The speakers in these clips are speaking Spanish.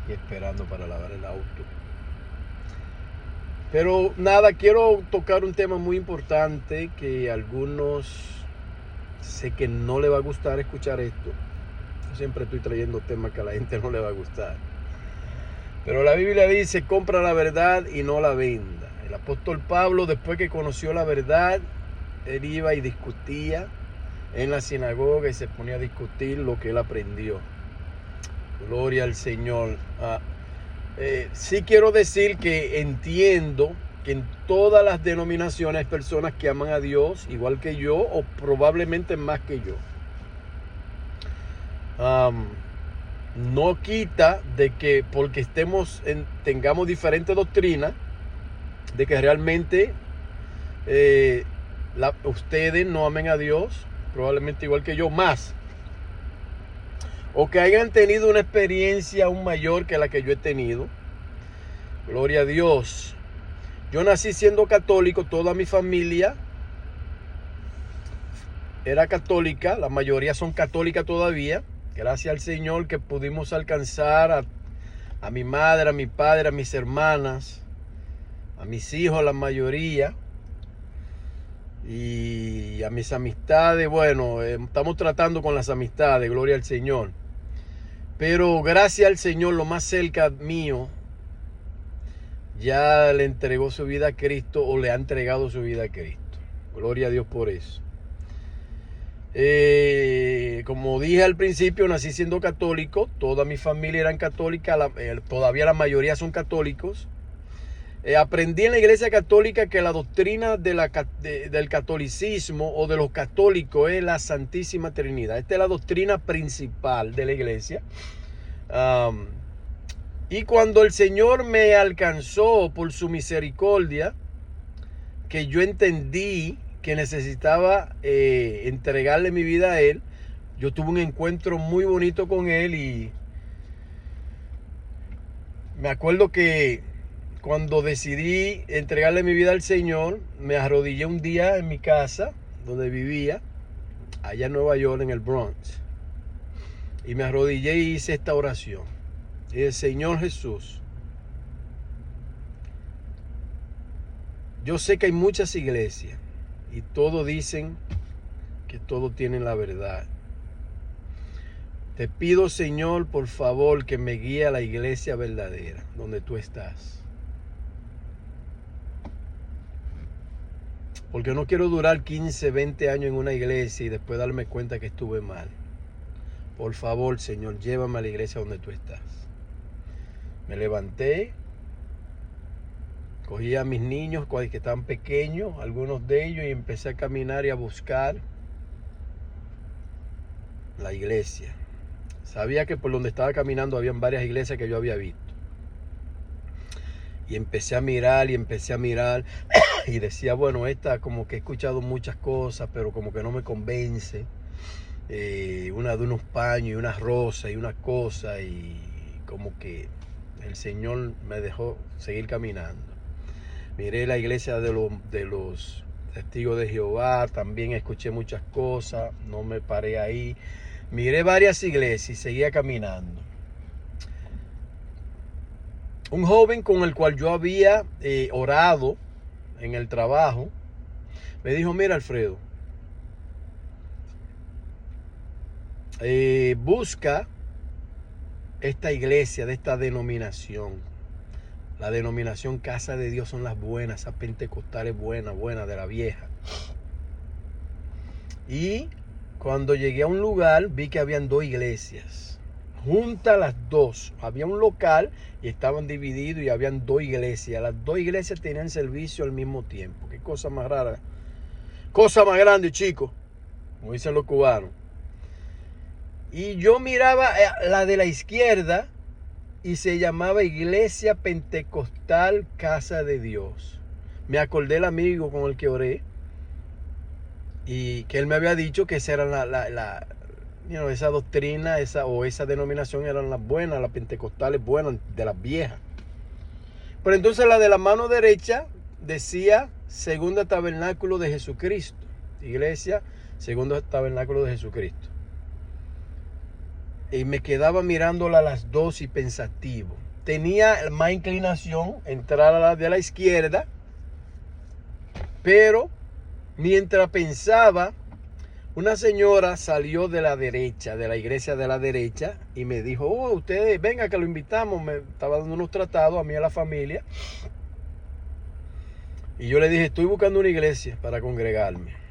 aquí esperando para lavar el auto. Pero nada, quiero tocar un tema muy importante que a algunos sé que no le va a gustar escuchar esto. Yo siempre estoy trayendo temas que a la gente no le va a gustar. Pero la Biblia dice, compra la verdad y no la venda. El apóstol Pablo, después que conoció la verdad, él iba y discutía en la sinagoga y se ponía a discutir lo que él aprendió. Gloria al Señor. Sí quiero decir que entiendo que en todas las denominaciones hay personas que aman a Dios igual que yo o probablemente más que yo. No quita de que porque tengamos diferentes doctrinas, de que realmente ustedes no amen a Dios, probablemente igual que yo, más. O que hayan tenido una experiencia aún mayor que la que yo he tenido. Gloria a Dios. Yo nací siendo católico, toda mi familia era católica, la mayoría son católicas todavía. Gracias al Señor que pudimos alcanzar a mi madre, a mi padre, a mis hermanas, a mis hijos, la mayoría. Y a mis amistades, bueno, estamos tratando con las amistades, gloria al Señor. Pero gracias al Señor, lo más cerca mío, ya le entregó su vida a Cristo o le ha entregado su vida a Cristo. Gloria a Dios por eso. Como dije al principio, nací siendo católico, toda mi familia eran católica, todavía la mayoría son católicos. Aprendí en la iglesia católica que la doctrina del catolicismo o de los católicos es la Santísima Trinidad. Esta es la doctrina principal de la iglesia. Y cuando el Señor me alcanzó por su misericordia, que yo entendí que necesitaba entregarle mi vida a Él, yo tuve un encuentro muy bonito con Él y me acuerdo que cuando decidí entregarle mi vida al Señor, me arrodillé un día en mi casa, donde vivía, allá en Nueva York, en el Bronx. Y me arrodillé y hice esta oración. Y el Señor Jesús, yo sé que hay muchas iglesias y todos dicen que todos tienen la verdad. Te pido, Señor, por favor, que me guíe a la iglesia verdadera, donde tú estás. Porque no quiero durar 15, 20 años en una iglesia y después darme cuenta que estuve mal. Por favor, Señor, llévame a la iglesia donde tú estás. Me levanté, cogí a mis niños que estaban pequeños, algunos de ellos, y empecé a caminar y a buscar la iglesia. Sabía que por donde estaba caminando habían varias iglesias que yo había visto. Y empecé a mirar y empecé a mirar y decía, bueno, esta como que he escuchado muchas cosas, pero como que no me convence. Una de unos paños y unas rosas y una cosa, y como que el Señor me dejó seguir caminando. Miré la iglesia de los testigos de Jehová, también escuché muchas cosas, no me paré ahí. Miré varias iglesias y seguía caminando. Un joven con el cual yo había orado en el trabajo me dijo, mira, Alfredo, busca esta iglesia de esta denominación. La denominación Casa de Dios son las buenas, esas pentecostales buenas de la vieja. Y cuando llegué a un lugar vi que habían dos iglesias, juntas las dos. Había un local y estaban divididos y habían dos iglesias. Las dos iglesias tenían servicio al mismo tiempo. Qué cosa más rara. Cosa más grande, chicos, como dicen los cubanos. Y yo miraba la de la izquierda y se llamaba Iglesia Pentecostal Casa de Dios. Me acordé del amigo con el que oré y que él me había dicho que esa era esa doctrina, esa denominación eran las buenas, las pentecostales buenas, de las viejas. Pero entonces la de la mano derecha decía Segunda Tabernáculo de Jesucristo. Iglesia Segundo Tabernáculo de Jesucristo. y me quedaba mirándola a las dos y pensativo. Tenía más inclinación entrar a la de la izquierda, pero mientras pensaba, una señora salió de la derecha, de la iglesia de la derecha, y me dijo, ustedes, venga que lo invitamos. Me estaba dando unos tratados a mí y a la familia. Y yo le dije, estoy buscando una iglesia para congregarme.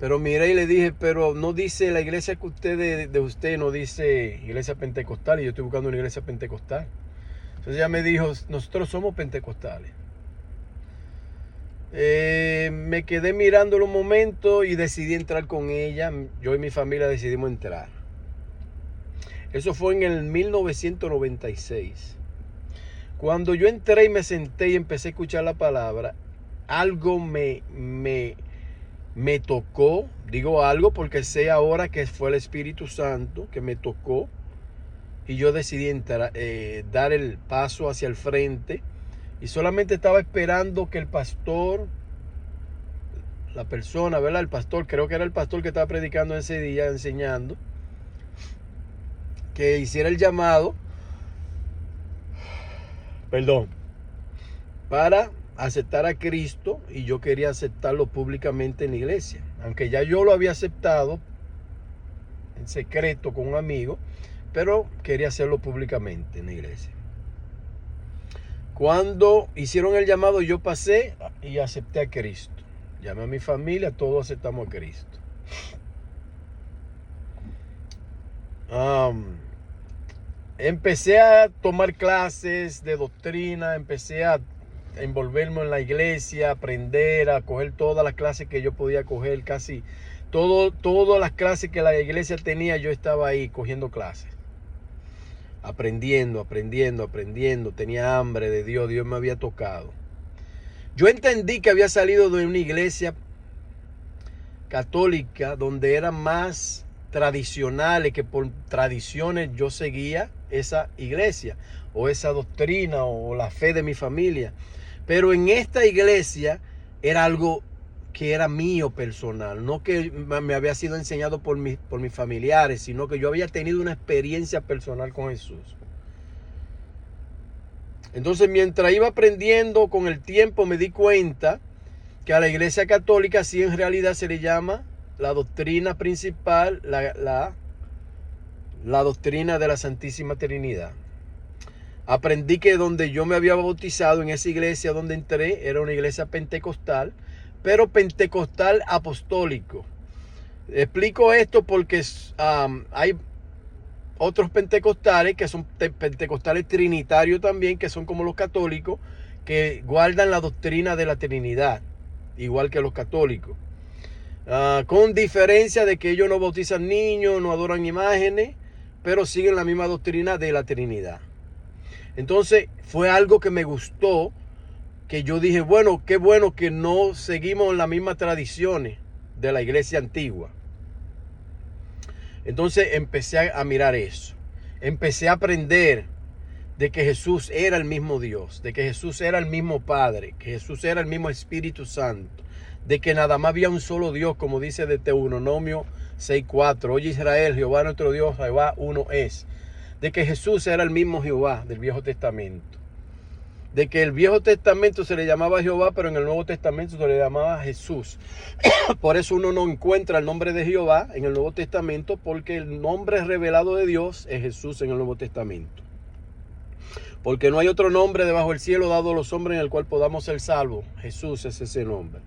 Pero miré y le dije, pero no dice la iglesia que de usted, no dice iglesia pentecostal, y yo estoy buscando una iglesia pentecostal. Entonces ella me dijo, nosotros somos pentecostales. Me quedé mirándolo un momento y decidí entrar con ella. Yo y mi familia decidimos entrar. Eso fue en el 1996. Cuando yo entré y me senté y empecé a escuchar la palabra, algo me tocó. Digo algo porque sé ahora que fue el Espíritu Santo que me tocó. Y yo decidí entrar, dar el paso hacia el frente. Y solamente estaba esperando que el pastor, la persona, ¿verdad? El pastor, creo que era el pastor que estaba predicando ese día, enseñando, que hiciera el llamado, para aceptar a Cristo, y yo quería aceptarlo públicamente en la iglesia. Aunque ya yo lo había aceptado en secreto con un amigo, pero quería hacerlo públicamente en la iglesia. Cuando hicieron el llamado, yo pasé y acepté a Cristo. Llamé a mi familia, todos aceptamos a Cristo. Empecé a tomar clases de doctrina, empecé a envolverme en la iglesia, a aprender, a coger todas las clases que yo podía coger, casi todas las clases que la iglesia tenía, yo estaba ahí cogiendo clases. Aprendiendo, tenía hambre de Dios, Dios me había tocado. Yo entendí que había salido de una iglesia católica donde eran más tradicionales, que por tradiciones yo seguía esa iglesia o esa doctrina o la fe de mi familia. Pero en esta iglesia era algo que era mío personal, no que me había sido enseñado por mis familiares, sino que yo había tenido una experiencia personal con Jesús. Entonces, mientras iba aprendiendo, con el tiempo me di cuenta que a la iglesia católica sí en realidad se le llama la doctrina principal, la doctrina de la Santísima Trinidad. Aprendí que donde yo me había bautizado, en esa iglesia donde entré, era una iglesia pentecostal, pero pentecostal apostólico. Explico esto porque hay otros pentecostales que son pentecostales trinitarios también, que son como los católicos, que guardan la doctrina de la Trinidad, igual que los católicos. Con diferencia de que ellos no bautizan niños, no adoran imágenes, pero siguen la misma doctrina de la Trinidad. Entonces fue algo que me gustó, que yo dije, bueno, qué bueno que no seguimos las mismas tradiciones de la iglesia antigua. Entonces empecé a mirar eso. Empecé a aprender de que Jesús era el mismo Dios, de que Jesús era el mismo Padre, que Jesús era el mismo Espíritu Santo, de que nada más había un solo Dios, como dice Deuteronomio 6:4. Oye Israel, Jehová nuestro Dios, Jehová uno es. De que Jesús era el mismo Jehová del Viejo Testamento. De que el Viejo Testamento se le llamaba Jehová, pero en el Nuevo Testamento se le llamaba Jesús. Por eso uno no encuentra el nombre de Jehová en el Nuevo Testamento, porque el nombre revelado de Dios es Jesús en el Nuevo Testamento. Porque no hay otro nombre debajo del cielo dado a los hombres en el cual podamos ser salvos. Jesús es ese nombre.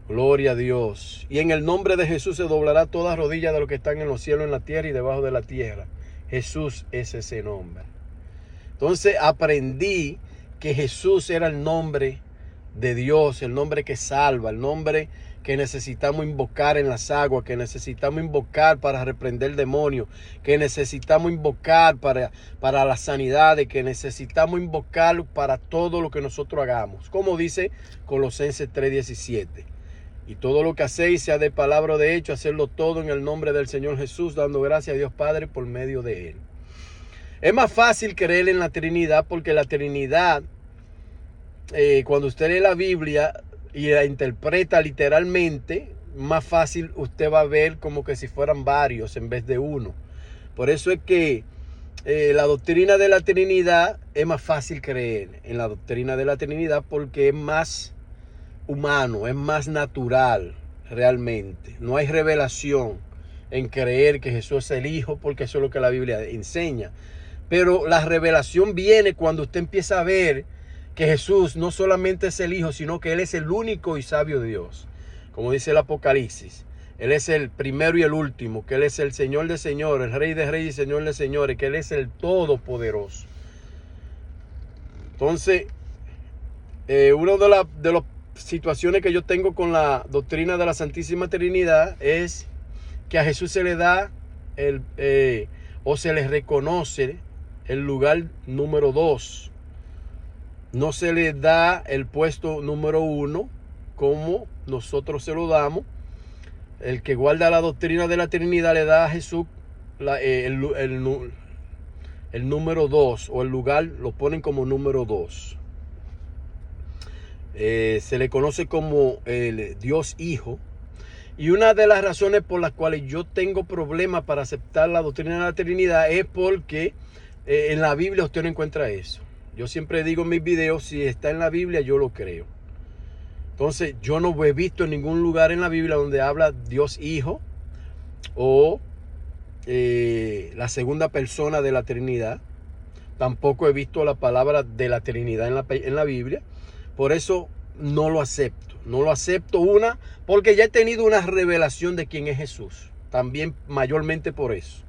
Gloria a Dios. Y en el nombre de Jesús se doblará toda rodilla de los que están en los cielos, en la tierra y debajo de la tierra. Jesús es ese nombre. Entonces aprendí que Jesús era el nombre de Dios, el nombre que salva, el nombre que necesitamos invocar en las aguas, que necesitamos invocar para reprender demonios, que necesitamos invocar para las sanidades, que necesitamos invocar para todo lo que nosotros hagamos. Como dice Colosenses 3:17. Y todo lo que hacéis, sea de palabra o de hecho, hacerlo todo en el nombre del Señor Jesús, dando gracias a Dios Padre por medio de Él. Es más fácil creer en la Trinidad porque la Trinidad, cuando usted lee la Biblia y la interpreta literalmente, más fácil usted va a ver como que si fueran varios en vez de uno. Por eso es que la doctrina de la Trinidad es más fácil creer en la doctrina de la Trinidad porque es más humano, es más natural realmente. No hay revelación en creer que Jesús es el Hijo porque eso es lo que la Biblia enseña. Pero la revelación viene cuando usted empieza a ver que Jesús no solamente es el Hijo, sino que Él es el único y sabio Dios. Como dice el Apocalipsis, Él es el primero y el último, que Él es el Señor de señores, el Rey de reyes y Señor de señores, que Él es el Todopoderoso. Entonces, una de las situaciones que yo tengo con la doctrina de la Santísima Trinidad es que a Jesús se le da o se le reconoce el lugar número 2. No se le da el puesto número 1 como nosotros se lo damos. El que guarda la doctrina de la Trinidad le da a Jesús el número 2, o el lugar lo ponen como número 2. Se le conoce como el Dios Hijo. Y una de las razones por las cuales yo tengo problemas para aceptar la doctrina de la Trinidad es porque en la Biblia usted no encuentra eso. Yo siempre digo en mis videos, si está en la Biblia, yo lo creo. Entonces, yo no he visto en ningún lugar en la Biblia donde habla Dios Hijo o la segunda persona de la Trinidad. Tampoco he visto la palabra de la Trinidad en la Biblia. Por eso no lo acepto. No lo acepto, porque ya he tenido una revelación de quién es Jesús. También mayormente por eso.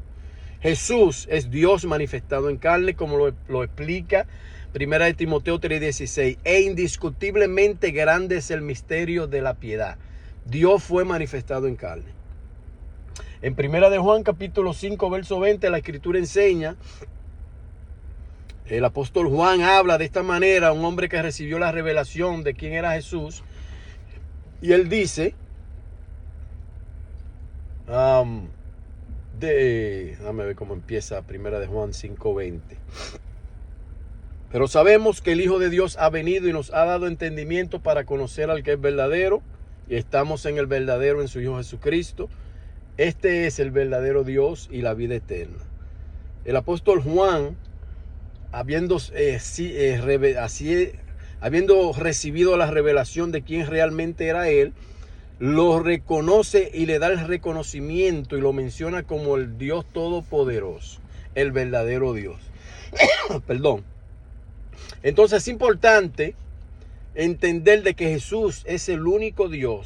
Jesús es Dios manifestado en carne, como lo explica 1 Timoteo 3:16. E indiscutiblemente grande es el misterio de la piedad. Dios fue manifestado en carne. En 1 Juan capítulo 5 verso 20 la escritura enseña, el apóstol Juan habla de esta manera, un hombre que recibió la revelación de quién era Jesús. Y él dice, déjame ver cómo empieza 1 Juan 5:20. Pero sabemos que el Hijo de Dios ha venido y nos ha dado entendimiento para conocer al que es verdadero. Y estamos en el verdadero, en su Hijo Jesucristo. Este es el verdadero Dios y la vida eterna. El apóstol Juan, habiendo recibido la revelación de quién realmente era él, lo reconoce y le da el reconocimiento y lo menciona como el Dios Todopoderoso, el verdadero Dios. Perdón. Entonces es importante entender de que Jesús es el único Dios